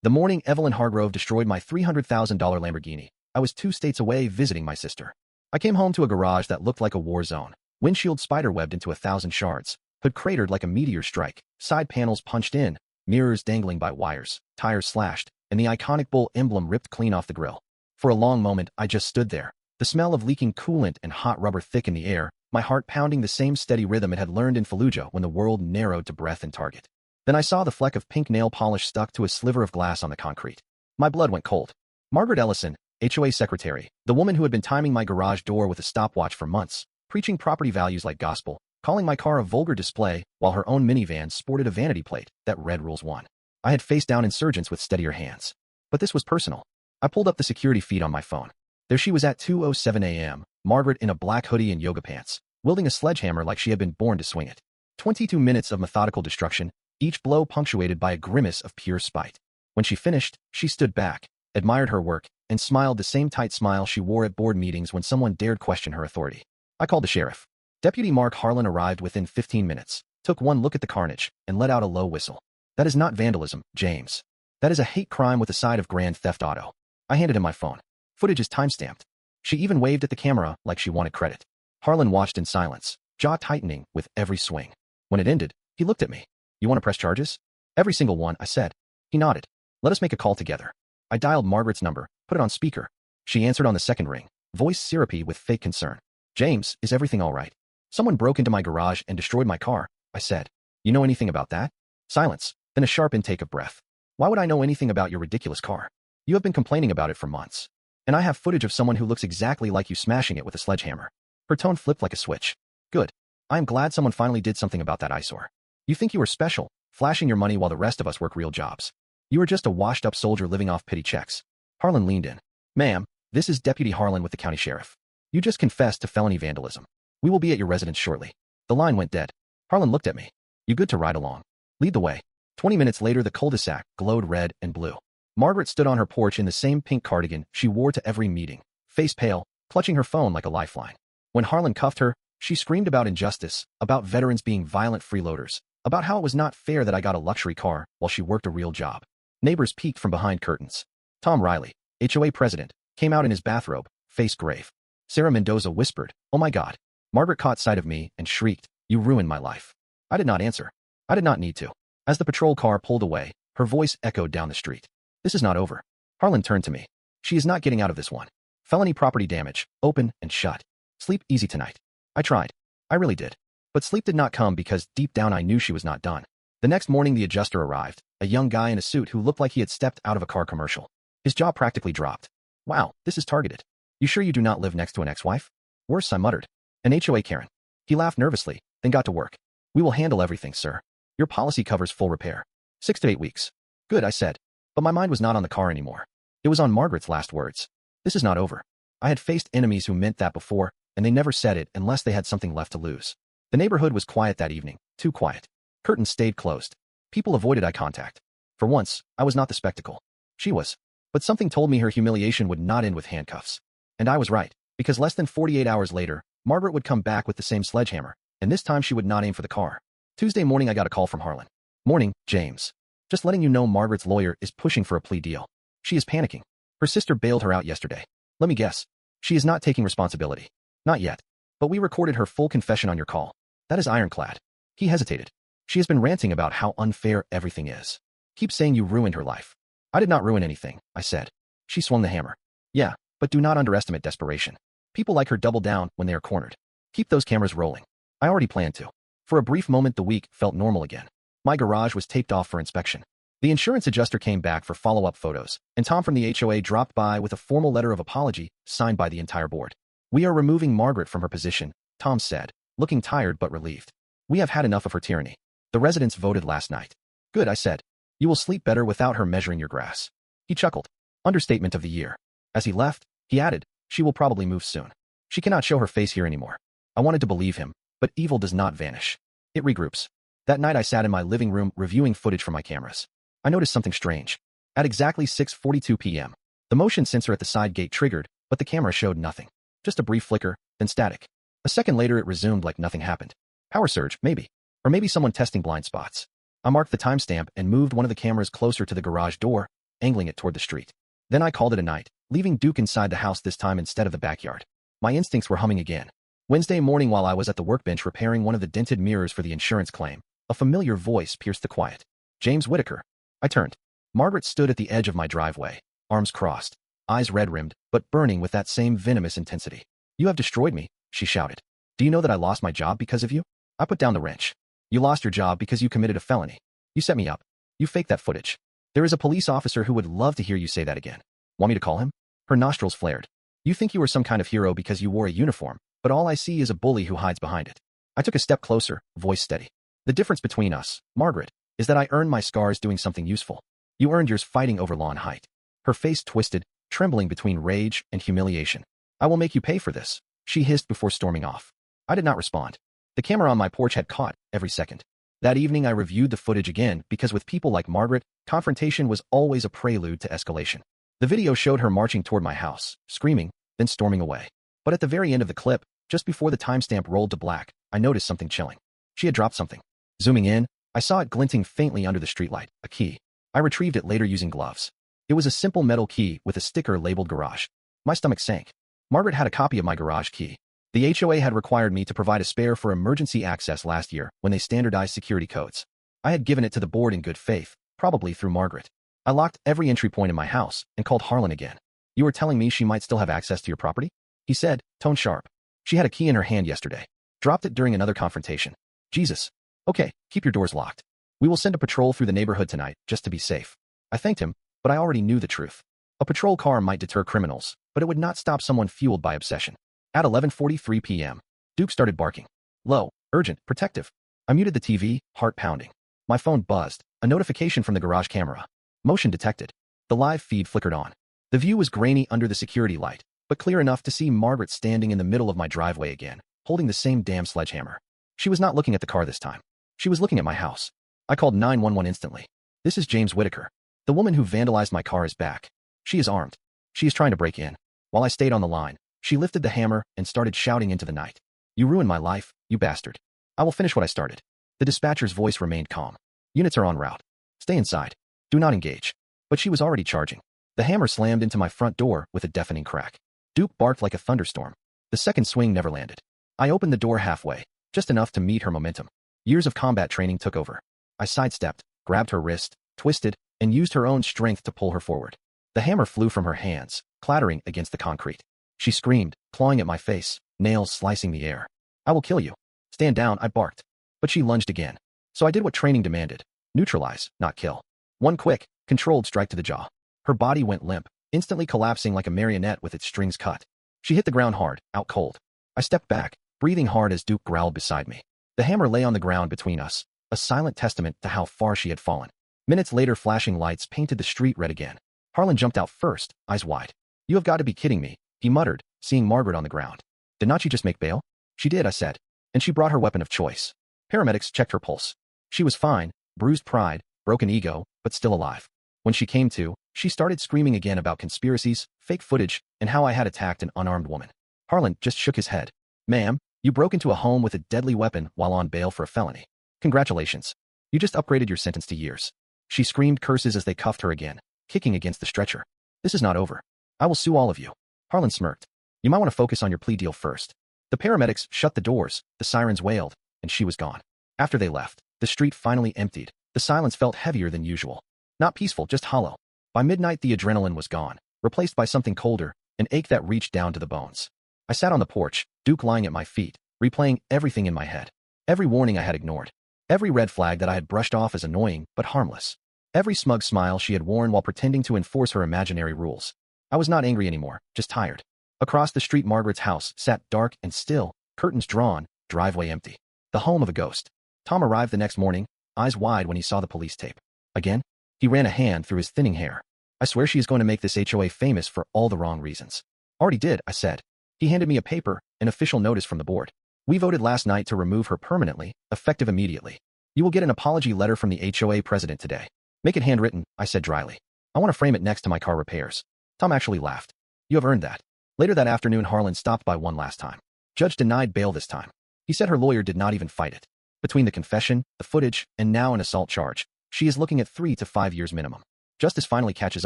The morning Evelyn Hargrove destroyed my $300,000 Lamborghini, I was 2 states away visiting my sister. I came home to a garage that looked like a war zone, windshield spiderwebbed into 1,000 shards, hood cratered like a meteor strike, side panels punched in, mirrors dangling by wires, tires slashed, and the iconic bull emblem ripped clean off the grille. For a long moment, I just stood there, the smell of leaking coolant and hot rubber thick in the air, my heart pounding the same steady rhythm it had learned in Fallujah when the world narrowed to breath and target. Then I saw the fleck of pink nail polish stuck to a sliver of glass on the concrete. My blood went cold. Margaret Ellison, HOA secretary, the woman who had been timing my garage door with a stopwatch for months, preaching property values like gospel, calling my car a vulgar display, while her own minivan sported a vanity plate that read Rules 1. I had faced down insurgents with steadier hands. But this was personal. I pulled up the security feed on my phone. There she was at 2:07 a.m., Margaret in a black hoodie and yoga pants, wielding a sledgehammer like she had been born to swing it. 22 minutes of methodical destruction, each blow punctuated by a grimace of pure spite. When she finished, she stood back, admired her work, and smiled the same tight smile she wore at board meetings when someone dared question her authority. I called the sheriff. Deputy Mark Harlan arrived within 15 minutes, took one look at the carnage, and let out a low whistle. That is not vandalism, James. That is a hate crime with a side of grand theft auto. I handed him my phone. Footage is timestamped. She even waved at the camera like she wanted credit. Harlan watched in silence, jaw tightening with every swing. When it ended, he looked at me. You want to press charges? Every single one, I said. He nodded. Let us make a call together. I dialed Margaret's number, put it on speaker. She answered on the second ring, voice syrupy with fake concern. James, is everything all right? Someone broke into my garage and destroyed my car, I said. You know anything about that? Silence, then a sharp intake of breath. Why would I know anything about your ridiculous car? You have been complaining about it for months. And I have footage of someone who looks exactly like you smashing it with a sledgehammer. Her tone flipped like a switch. Good. I am glad someone finally did something about that eyesore. You think you are special, flashing your money while the rest of us work real jobs. You are just a washed-up soldier living off pity checks. Harlan leaned in. Ma'am, this is Deputy Harlan with the county sheriff. You just confessed to felony vandalism. We will be at your residence shortly. The line went dead. Harlan looked at me. You good to ride along? Lead the way. 20 minutes later, the cul-de-sac glowed red and blue. Margaret stood on her porch in the same pink cardigan she wore to every meeting, face pale, clutching her phone like a lifeline. When Harlan cuffed her, she screamed about injustice, about veterans being violent freeloaders, about how it was not fair that I got a luxury car while she worked a real job. Neighbors peeked from behind curtains. Tom Riley, HOA president, came out in his bathrobe, face grave. Sarah Mendoza whispered, "Oh my God." Margaret caught sight of me and shrieked, "You ruined my life." I did not answer. I did not need to. As the patrol car pulled away, her voice echoed down the street. This is not over. Harlan turned to me. She is not getting out of this one. Felony property damage, open and shut. Sleep easy tonight. I tried. I really did. But sleep did not come because deep down I knew she was not done. The next morning the adjuster arrived, a young guy in a suit who looked like he had stepped out of a car commercial. His jaw practically dropped. Wow, this is targeted. You sure you do not live next to an ex-wife? Worse, I muttered. An HOA Karen. He laughed nervously, then got to work. We will handle everything, sir. Your policy covers full repair. 6 to 8 weeks. Good, I said. But my mind was not on the car anymore. It was on Margaret's last words. This is not over. I had faced enemies who meant that before, and they never said it unless they had something left to lose. The neighborhood was quiet that evening, too quiet. Curtains stayed closed. People avoided eye contact. For once, I was not the spectacle. She was. But something told me her humiliation would not end with handcuffs. And I was right, because less than 48 hours later, Margaret would come back with the same sledgehammer, and this time she would not aim for the car. Tuesday morning I got a call from Harlan. Morning, James. Just letting you know Margaret's lawyer is pushing for a plea deal. She is panicking. Her sister bailed her out yesterday. Let me guess. She is not taking responsibility. Not yet. But we recorded her full confession on your call. That is ironclad. He hesitated. She has been ranting about how unfair everything is. Keep saying you ruined her life. I did not ruin anything, I said. She swung the hammer. Yeah, but do not underestimate desperation. People like her double down when they are cornered. Keep those cameras rolling. I already planned to. For a brief moment the week felt normal again. My garage was taped off for inspection. The insurance adjuster came back for follow-up photos, and Tom from the HOA dropped by with a formal letter of apology signed by the entire board. We are removing Margaret from her position, Tom said, looking tired but relieved. We have had enough of her tyranny. The residents voted last night. Good, I said. You will sleep better without her measuring your grass. He chuckled. Understatement of the year. As he left, he added, she will probably move soon. She cannot show her face here anymore. I wanted to believe him, but evil does not vanish. It regroups. That night I sat in my living room reviewing footage from my cameras. I noticed something strange. At exactly 6:42 p.m., the motion sensor at the side gate triggered, but the camera showed nothing. Just a brief flicker, then static. A second later it resumed like nothing happened. Power surge, maybe. Or maybe someone testing blind spots. I marked the timestamp and moved one of the cameras closer to the garage door, angling it toward the street. Then I called it a night, leaving Duke inside the house this time instead of the backyard. My instincts were humming again. Wednesday morning while I was at the workbench repairing one of the dented mirrors for the insurance claim, a familiar voice pierced the quiet. James Whitaker. I turned. Margaret stood at the edge of my driveway, arms crossed, eyes red-rimmed, but burning with that same venomous intensity. You have destroyed me, she shouted. Do you know that I lost my job because of you? I put down the wrench. You lost your job because you committed a felony. You set me up. You faked that footage. There is a police officer who would love to hear you say that again. Want me to call him? Her nostrils flared. You think you were some kind of hero because you wore a uniform, but all I see is a bully who hides behind it. I took a step closer, voice steady. The difference between us, Margaret, is that I earned my scars doing something useful. You earned yours fighting over law and height. Her face twisted, trembling between rage and humiliation. I will make you pay for this, she hissed before storming off. I did not respond. The camera on my porch had caught every second. That evening I reviewed the footage again because with people like Margaret, confrontation was always a prelude to escalation. The video showed her marching toward my house, screaming, then storming away. But at the very end of the clip, just before the timestamp rolled to black, I noticed something chilling. She had dropped something. Zooming in, I saw it glinting faintly under the streetlight, a key. I retrieved it later using gloves. It was a simple metal key with a sticker labeled garage. My stomach sank. Margaret had a copy of my garage key. The HOA had required me to provide a spare for emergency access last year when they standardized security codes. I had given it to the board in good faith, probably through Margaret. I locked every entry point in my house and called Harlan again. You were telling me she might still have access to your property? He said, tone sharp. She had a key in her hand yesterday. Dropped it during another confrontation. Jesus. Okay, keep your doors locked. We will send a patrol through the neighborhood tonight, just to be safe. I thanked him, but I already knew the truth. A patrol car might deter criminals, but it would not stop someone fueled by obsession. At 11:43 p.m., Duke started barking. Low, urgent, protective. I muted the TV, heart pounding. My phone buzzed, a notification from the garage camera. Motion detected. The live feed flickered on. The view was grainy under the security light, but clear enough to see Margaret standing in the middle of my driveway again, holding the same damn sledgehammer. She was not looking at the car this time. She was looking at my house. I called 911 instantly. This is James Whitaker. The woman who vandalized my car is back. She is armed. She is trying to break in. While I stayed on the line, she lifted the hammer and started shouting into the night. You ruined my life, you bastard. I will finish what I started. The dispatcher's voice remained calm. Units are en route. Stay inside. Do not engage. But she was already charging. The hammer slammed into my front door with a deafening crack. Duke barked like a thunderstorm. The second swing never landed. I opened the door halfway, just enough to meet her momentum. Years of combat training took over. I sidestepped, grabbed her wrist, twisted, and used her own strength to pull her forward. The hammer flew from her hands, clattering against the concrete. She screamed, clawing at my face, nails slicing the air. I will kill you. Stand down, I barked. But she lunged again. So I did what training demanded. Neutralize, not kill. One quick, controlled strike to the jaw. Her body went limp, instantly collapsing like a marionette with its strings cut. She hit the ground hard, out cold. I stepped back, breathing hard as Duke growled beside me. The hammer lay on the ground between us, a silent testament to how far she had fallen. Minutes later, flashing lights painted the street red again. Harlan jumped out first, eyes wide. You have got to be kidding me, he muttered, seeing Margaret on the ground. Did not she just make bail? She did, I said. And she brought her weapon of choice. Paramedics checked her pulse. She was fine, bruised pride, broken ego, but still alive. When she came to, she started screaming again about conspiracies, fake footage, and how I had attacked an unarmed woman. Harlan just shook his head. Ma'am, you broke into a home with a deadly weapon while on bail for a felony. Congratulations. You just upgraded your sentence to years. She screamed curses as they cuffed her again, kicking against the stretcher. This is not over. I will sue all of you. Harlan smirked. You might want to focus on your plea deal first. The paramedics shut the doors, the sirens wailed, and she was gone. After they left, the street finally emptied. The silence felt heavier than usual. Not peaceful, just hollow. By midnight, the adrenaline was gone, replaced by something colder, an ache that reached down to the bones. I sat on the porch, Duke lying at my feet, replaying everything in my head. Every warning I had ignored. Every red flag that I had brushed off as annoying but harmless. Every smug smile she had worn while pretending to enforce her imaginary rules. I was not angry anymore, just tired. Across the street, Margaret's house sat dark and still, curtains drawn, driveway empty. The home of a ghost. Tom arrived the next morning, eyes wide when he saw the police tape. Again? He ran a hand through his thinning hair. I swear she is going to make this HOA famous for all the wrong reasons. Already did, I said. He handed me a paper, an official notice from the board. We voted last night to remove her permanently, effective immediately. You will get an apology letter from the HOA president today. Make it handwritten, I said dryly. I want to frame it next to my car repairs. Tom actually laughed. You have earned that. Later that afternoon, Harlan stopped by one last time. Judge denied bail this time. He said her lawyer did not even fight it. Between the confession, the footage, and now an assault charge, she is looking at 3 to 5 years minimum. Justice finally catches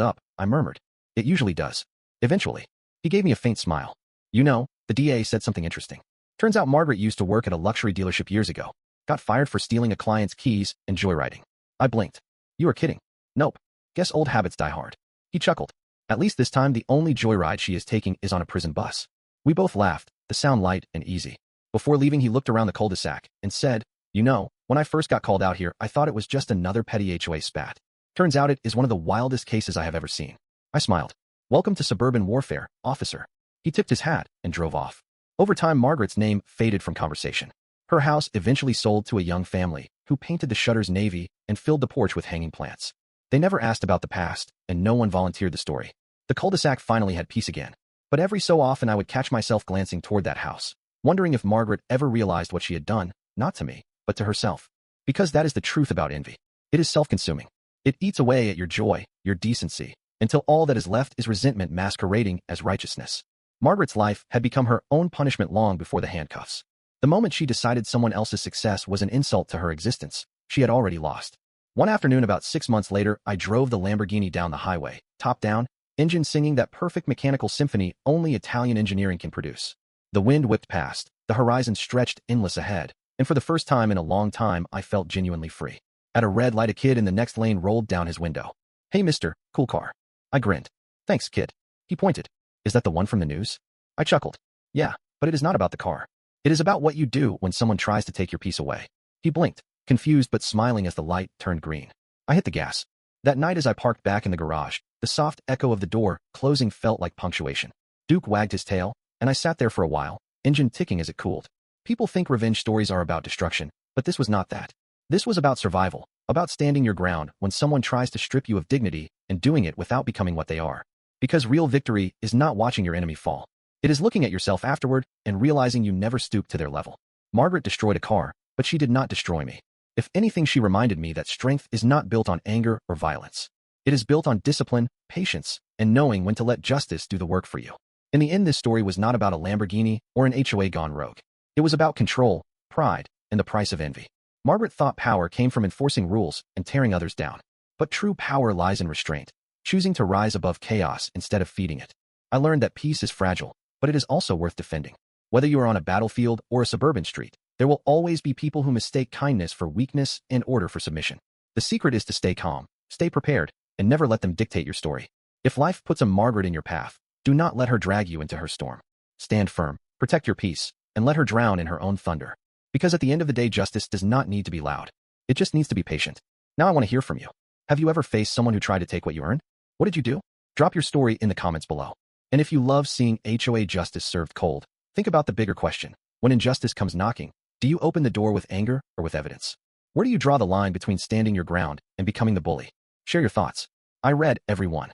up, I murmured. It usually does. Eventually. He gave me a faint smile. You know, the DA said something interesting. Turns out Margaret used to work at a luxury dealership years ago. Got fired for stealing a client's keys and joyriding. I blinked. You are kidding. Nope. Guess old habits die hard. He chuckled. At least this time the only joyride she is taking is on a prison bus. We both laughed, the sound light and easy. Before leaving he looked around the cul-de-sac and said, you know, when I first got called out here I thought it was just another petty HOA spat. Turns out it is one of the wildest cases I have ever seen. I smiled. Welcome to suburban warfare, officer. He tipped his hat and drove off. Over time Margaret's name faded from conversation. Her house eventually sold to a young family who painted the shutters navy and filled the porch with hanging plants. They never asked about the past, and no one volunteered the story. The cul-de-sac finally had peace again. But every so often I would catch myself glancing toward that house, wondering if Margaret ever realized what she had done, not to me, but to herself. Because that is the truth about envy. It is self-consuming. It eats away at your joy, your decency, until all that is left is resentment masquerading as righteousness. Margaret's life had become her own punishment long before the handcuffs. The moment she decided someone else's success was an insult to her existence, she had already lost. One afternoon about 6 months later, I drove the Lamborghini down the highway, top down, engine singing that perfect mechanical symphony only Italian engineering can produce. The wind whipped past, the horizon stretched endless ahead, and for the first time in a long time I felt genuinely free. At a red light a kid in the next lane rolled down his window. Hey mister, cool car. I grinned. Thanks kid. He pointed. Is that the one from the news? I chuckled. Yeah, but it is not about the car. It is about what you do when someone tries to take your peace away. He blinked, confused but smiling as the light turned green. I hit the gas. That night as I parked back in the garage, the soft echo of the door closing felt like punctuation. Duke wagged his tail, and I sat there for a while, engine ticking as it cooled. People think revenge stories are about destruction, but this was not that. This was about survival, about standing your ground when someone tries to strip you of dignity and doing it without becoming what they are. Because real victory is not watching your enemy fall. It is looking at yourself afterward and realizing you never stooped to their level. Margaret destroyed a car, but she did not destroy me. If anything, she reminded me that strength is not built on anger or violence. It is built on discipline, patience, and knowing when to let justice do the work for you. In the end, this story was not about a Lamborghini or an HOA gone rogue. It was about control, pride, and the price of envy. Margaret thought power came from enforcing rules and tearing others down. But true power lies in restraint, choosing to rise above chaos instead of feeding it. I learned that peace is fragile, but it is also worth defending. Whether you are on a battlefield or a suburban street, there will always be people who mistake kindness for weakness and order for submission. The secret is to stay calm, stay prepared, and never let them dictate your story. If life puts a Margaret in your path, do not let her drag you into her storm. Stand firm, protect your peace, and let her drown in her own thunder. Because at the end of the day, justice does not need to be loud. It just needs to be patient. Now I want to hear from you. Have you ever faced someone who tried to take what you earned? What did you do? Drop your story in the comments below. And if you love seeing HOA justice served cold, think about the bigger question. When injustice comes knocking, do you open the door with anger or with evidence? Where do you draw the line between standing your ground and becoming the bully? Share your thoughts. I read every one.